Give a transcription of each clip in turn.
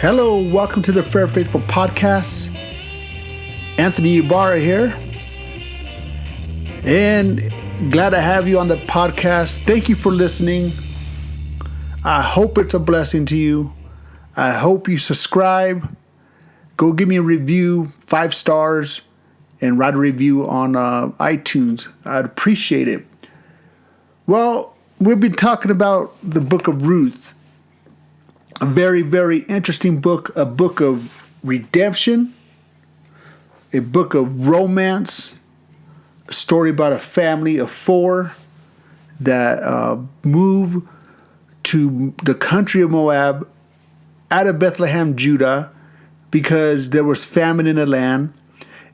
Hello, welcome to the Fair Faithful Podcast. Anthony Ibarra here. And glad to have you on the podcast. Thank you for listening. I hope it's a blessing to you. I hope you subscribe. Go give me a review, 5 stars, and write a review on iTunes. I'd appreciate it. Well, we've been talking about the book of Ruth. A very, very interesting book, a book of redemption, a book of romance, a story about a family of 4 that move to the country of Moab out of Bethlehem, Judah, because there was famine in the land.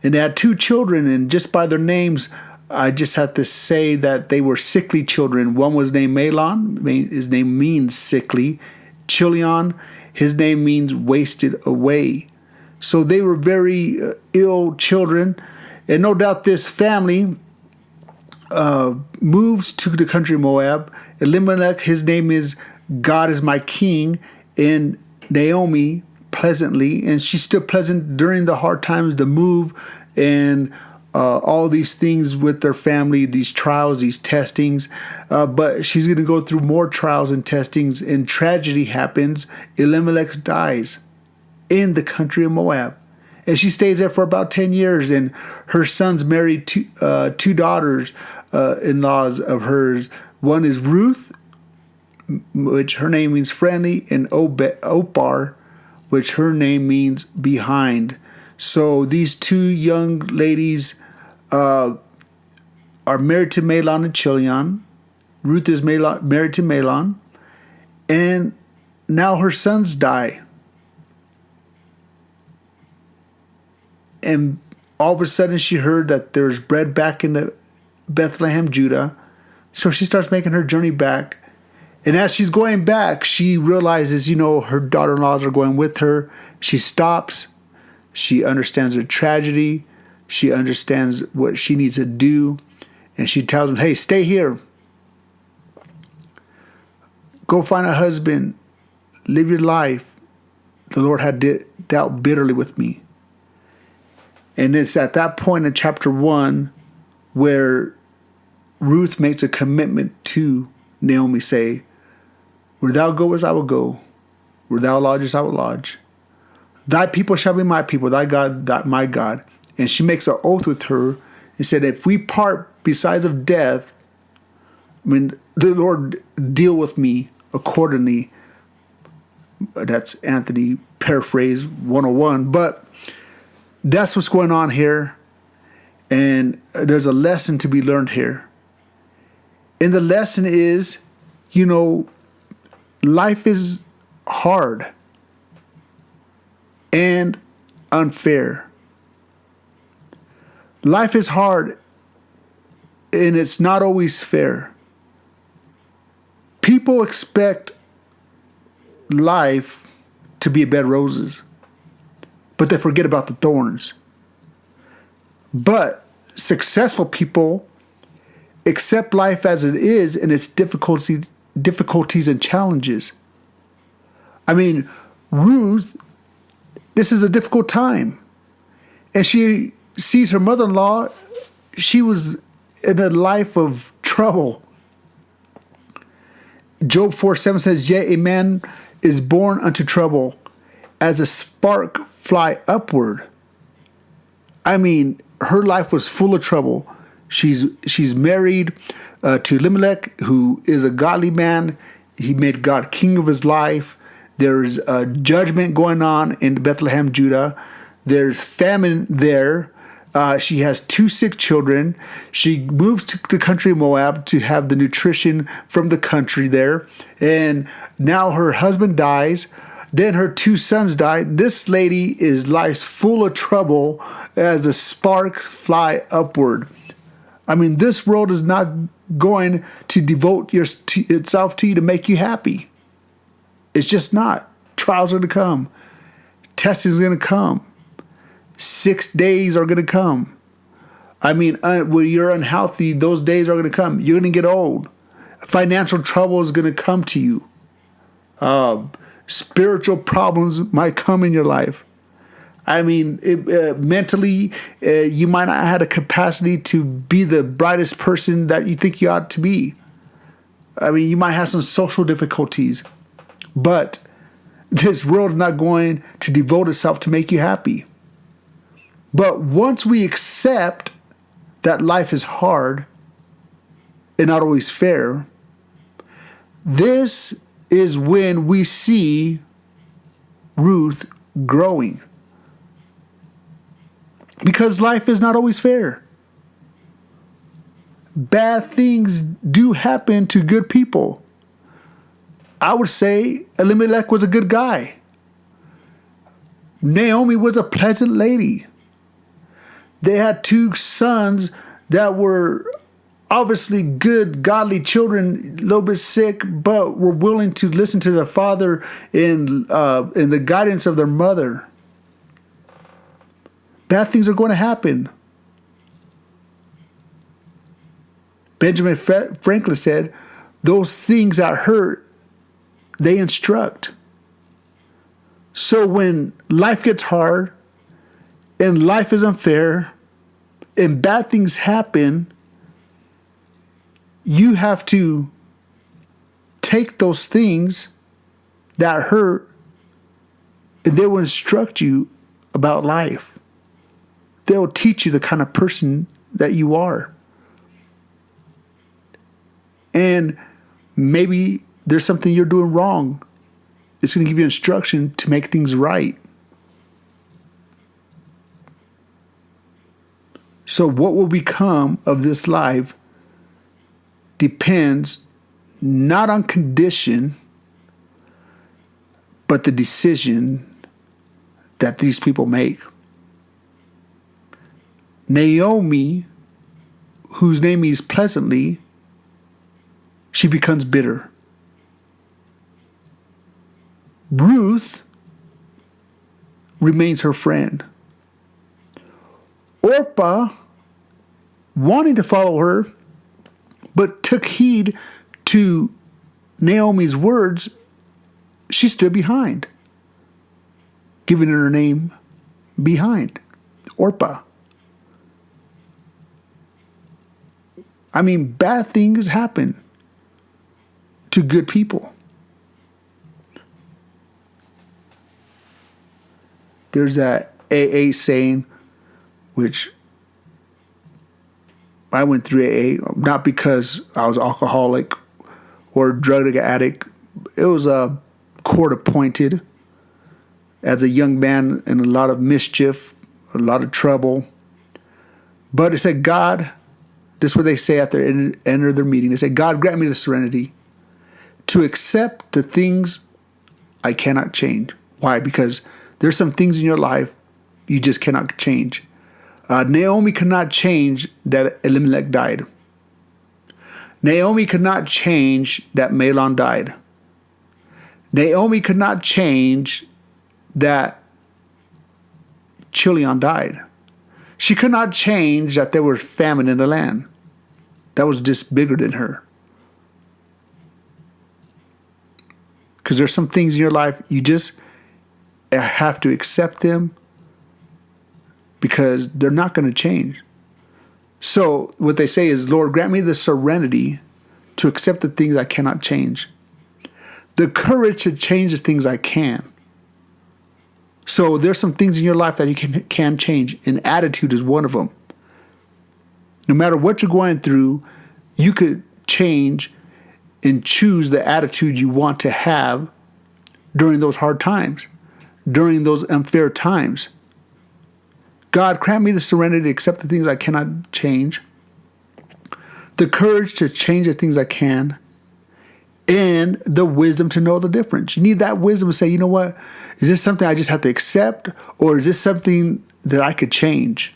And they had 2 children, and just by their names, I just had to say that they were sickly children. One was named Mahlon. His name means sickly. Chilion, his name means wasted away. So they were very ill children. And no doubt this family moves to the country of Moab. Elimelech, his name is God is my king. And Naomi, pleasantly. And she's still pleasant during the hard times, the move, and all these things with their family, these trials, these testings. But she's going to go through more trials and testings, and tragedy happens. Elimelech dies in the country of Moab. And she stays there for about 10 years, and her sons married 2 daughters-in-laws of hers. One is Ruth, which her name means friendly, and Opar, which her name means behind. So these 2 young ladies are married to Mahlon and Chilion. Ruth is married to Mahlon. And now her sons die. And all of a sudden she heard that there's bread back in the Bethlehem, Judah. So she starts making her journey back. And as she's going back, she realizes, her daughter-in-laws are going with her. She stops. She understands the tragedy. She understands what she needs to do. And she tells them, hey, stay here. Go find a husband. Live your life. The Lord had dealt bitterly with me. And it's at that point in chapter 1 where Ruth makes a commitment to Naomi, say, where thou goest, I will go. Where thou lodgest, I will lodge. Thy people shall be my people, thy God, my God. And she makes an oath with her and said, if we part besides of death, the Lord deal with me accordingly. That's Anthony paraphrase 101. But that's what's going on here. And there's a lesson to be learned here. And the lesson is, life is hard and unfair. Life is hard and it's not always fair. People expect life to be a bed of roses, but they forget about the thorns. But successful people accept life as it is and its difficulties and challenges. I mean, Ruth, this is a difficult time. And she sees her mother-in-law, she was in a life of trouble. Job 4:7 says, yea, a man is born unto trouble, as a spark fly upward. I mean, her life was full of trouble. She's married to Elimelech, who is a godly man. He made God king of his life. There's a judgment going on in Bethlehem, Judah. There's famine there. She has 2 sick children. She moves to the country of Moab to have the nutrition from the country there. And now her husband dies. Then her 2 sons die. This lady is life's full of trouble as the sparks fly upward. I mean, this world is not going to devote itself to you to make you happy. It's just not. Trials are going to come. Testing is going to come. 6 days are going to come. I mean, when you're unhealthy, those days are going to come. You're going to get old. Financial trouble is going to come to you. Spiritual problems might come in your life. I mean, mentally, you might not have the capacity to be the brightest person that you think you ought to be. I mean, you might have some social difficulties, but this world is not going to devote itself to make you happy. But once we accept that life is hard and not always fair, this is when we see Ruth growing. Because life is not always fair. Bad things do happen to good people. I would say Elimelech was a good guy. Naomi was a pleasant lady. They had 2 sons that were obviously good, godly children, a little bit sick, but were willing to listen to their father in the guidance of their mother. Bad things are going to happen. Benjamin Franklin said, those things that hurt, they instruct. So when life gets hard and life is unfair and bad things happen, you have to take those things that hurt and they will instruct you about life. They'll teach you the kind of person that you are. And maybe there's something you're doing wrong. It's going to give you instruction to make things right. So what will become of this life depends not on condition, but the decision that these people make. Naomi, whose name is pleasantly, she becomes bitter. Ruth remains her friend. Orpah, wanting to follow her, but took heed to Naomi's words, she stood behind, giving her name behind, Orpah. I mean, bad things happen to good people. There's that AA saying, which I went through AA, not because I was alcoholic or drug addict. It was court appointed as a young man in a lot of mischief, a lot of trouble. But it said, God, this is what they say at the end of their meeting. They say, God, grant me the serenity to accept the things I cannot change. Why? Because there's some things in your life you just cannot change. Naomi could not change that Elimelech died. Naomi could not change that Mahlon died. Naomi could not change that Chilion died. She could not change that there was famine in the land. That was just bigger than her. Because there's some things in your life you just have to accept them because they're not going to change. So what they say is, Lord, grant me the serenity to accept the things I cannot change. The courage to change the things I can. So there's some things in your life that you can change, and attitude is one of them. No matter what you're going through, you could change and choose the attitude you want to have during those hard times, during those unfair times. God, grant me the serenity to accept the things I cannot change, the courage to change the things I can, and the wisdom to know the difference. You need that wisdom to say, you know what? Is this something I just have to accept, or is this something that I could change?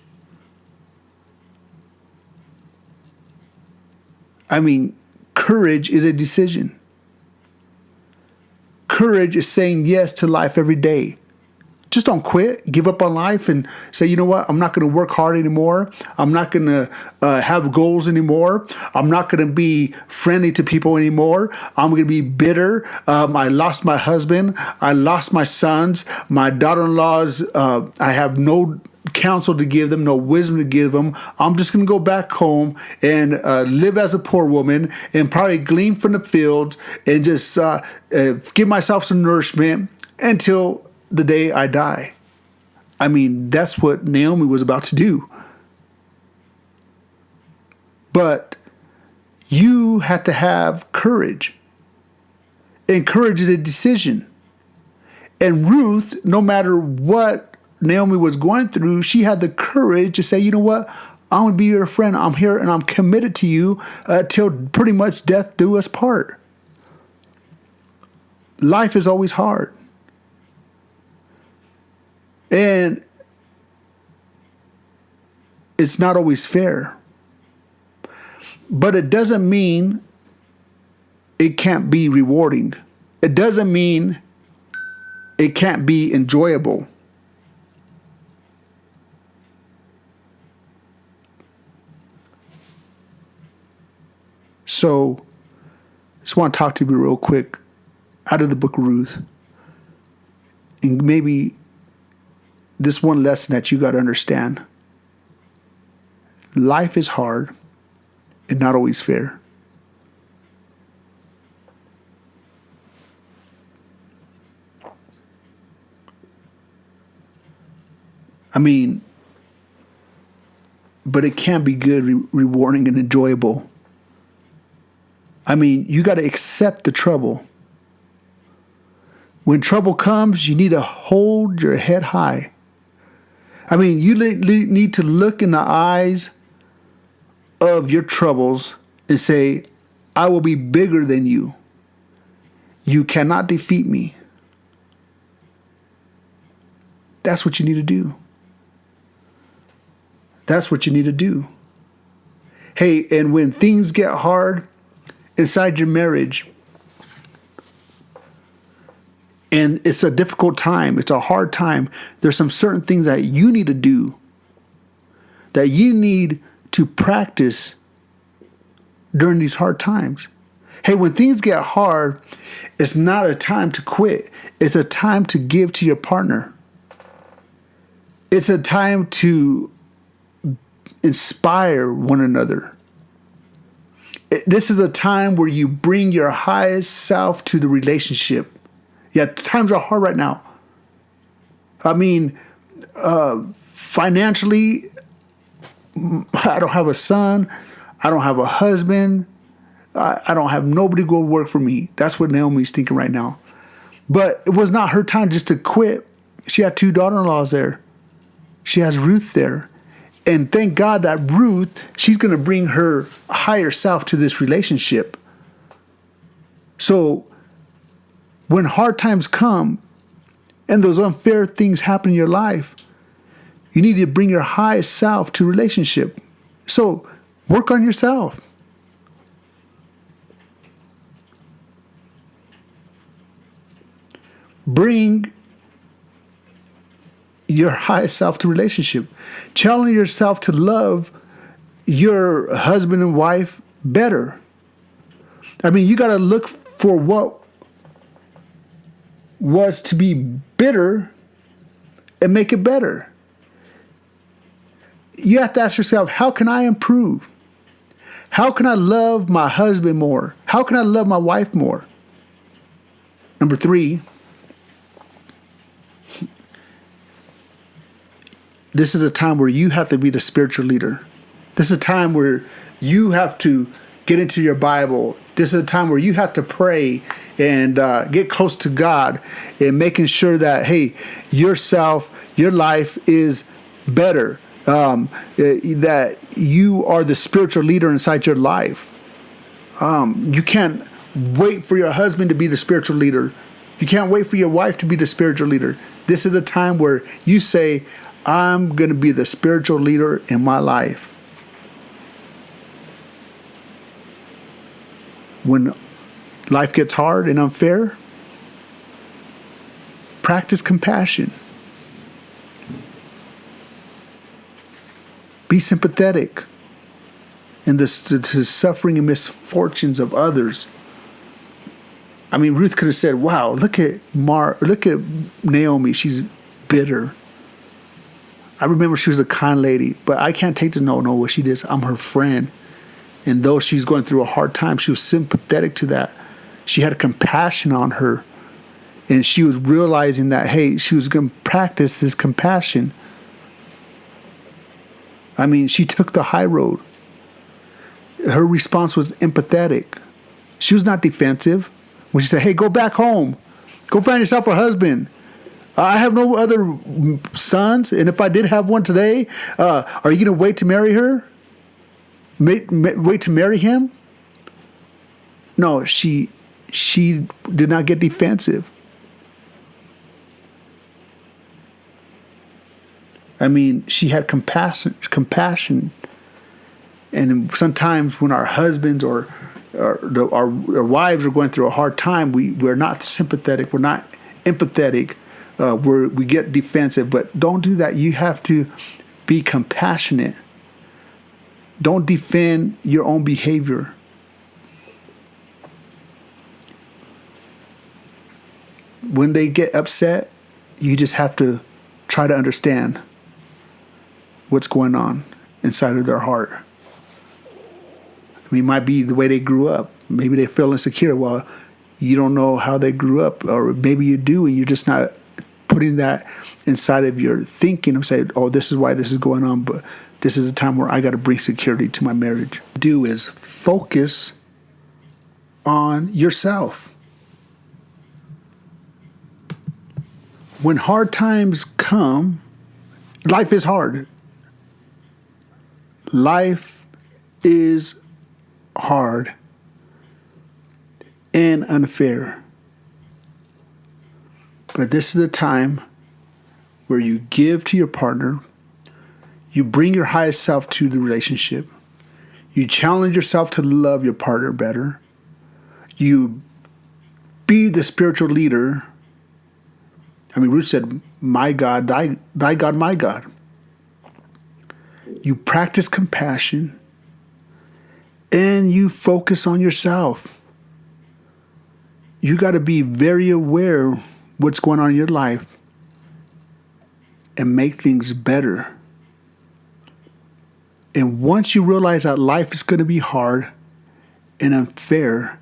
I mean, courage is a decision. Courage is saying yes to life every day. Just don't quit, give up on life and say, you know what? I'm not going to work hard anymore. I'm not going to have goals anymore. I'm not going to be friendly to people anymore. I'm going to be bitter. I lost my husband. I lost my sons, my daughter-in-laws. I have no counsel to give them, no wisdom to give them. I'm just going to go back home and live as a poor woman and probably glean from the fields and just give myself some nourishment until the day I die. I mean, that's what Naomi was about to do. But you have to have courage. And courage is a decision. And Ruth, no matter what Naomi was going through, she had the courage to say, you know what? I'm going to be your friend. I'm here and I'm committed to you till pretty much death do us part. Life is always hard. And it's not always fair. But it doesn't mean it can't be rewarding. It doesn't mean it can't be enjoyable. So, I just want to talk to you real quick out of the book of Ruth. And maybe this one lesson that you got to understand. Life is hard and not always fair. I mean, but it can be good, rewarding, and enjoyable. I mean, you got to accept the trouble. When trouble comes, you need to hold your head high. I mean, you need to look in the eyes of your troubles and say, I will be bigger than you. You cannot defeat me. That's what you need to do. That's what you need to do. Hey, and when things get hard inside your marriage, and it's a difficult time, it's a hard time, there's some certain things that you need to do, that you need to practice during these hard times. Hey, when things get hard, it's not a time to quit. It's a time to give to your partner. It's a time to inspire one another. This is a time where you bring your highest self to the relationship. Yeah, times are hard right now. I mean, financially, I don't have a son. I don't have a husband. I don't have nobody go work for me. That's what Naomi's thinking right now. But it was not her time just to quit. She had 2 daughter-in-laws there. She has Ruth there. And thank God that Ruth, she's going to bring her higher self to this relationship. So when hard times come and those unfair things happen in your life, you need to bring your highest self to relationship. So work on yourself. Bring your highest self to relationship. Challenge yourself to love your husband and wife better. I mean, you got to look for what was to be bitter and make it better. You have to ask yourself, how can I improve? How can I love my husband more? How can I love my wife more? Number 3, this is a time where you have to be the spiritual leader. This is a time where you have to get into your Bible. This is a time where you have to pray and get close to God and making sure that, hey, yourself, your life is better. That you are the spiritual leader inside your life. You can't wait for your husband to be the spiritual leader. You can't wait for your wife to be the spiritual leader. This is a time where you say, I'm going to be the spiritual leader in my life. When life gets hard and unfair, practice compassion. Be sympathetic in the suffering and misfortunes of others. I mean, Ruth could have said, wow, look at Naomi. She's bitter. I remember she was a kind lady, but I can't take to know what she did. I'm her friend. And though she's going through a hard time, she was sympathetic to that. She had compassion on her. And she was realizing that, hey, she was going to practice this compassion. I mean, she took the high road. Her response was empathetic. She was not defensive. When she said, hey, go back home. Go find yourself a husband. I have no other sons. And if I did have one today, are you going to wait to marry her? Wait to marry him? No, she did not get defensive. I mean, she had compassion. And sometimes when our husbands or our wives are going through a hard time, we're not sympathetic, we're not empathetic, we get defensive. But don't do that. You have to be compassionate. Don't defend your own behavior. When they get upset, you just have to try to understand what's going on inside of their heart. I mean, it might be the way they grew up. Maybe they feel insecure. Well, you don't know how they grew up, or maybe you do, and you're just not putting that inside of your thinking and say, oh, this is why this is going on, but this is a time where I got to bring security to my marriage. Do is focus on yourself. When hard times come, life is hard. Life is hard and unfair. But this is the time where you give to your partner. You bring your highest self to the relationship. You challenge yourself to love your partner better. You be the spiritual leader. I mean, Ruth said, my God, thy God, my God. You practice compassion and you focus on yourself. You got to be very aware what's going on in your life and make things better. And once you realize that life is going to be hard and unfair,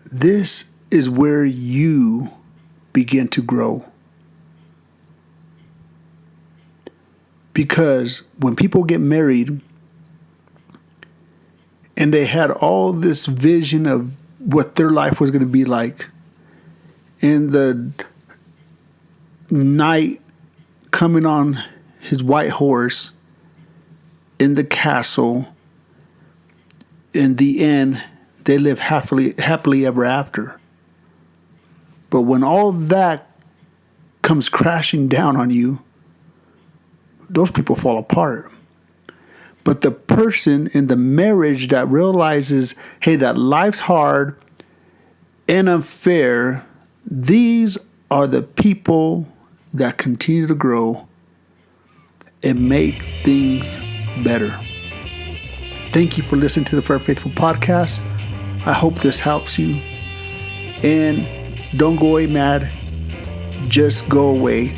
this is where you begin to grow. Because when people get married and they had all this vision of what their life was going to be like, in the knight coming on his white horse in the castle, in the end, they live happily ever after. But when all that comes crashing down on you, those people fall apart. But the person in the marriage that realizes, hey, that life's hard and unfair, these are the people that continue to grow and make things better. Thank you for listening to the Forever Faithful podcast. I hope this helps you. And don't go away mad. Just go away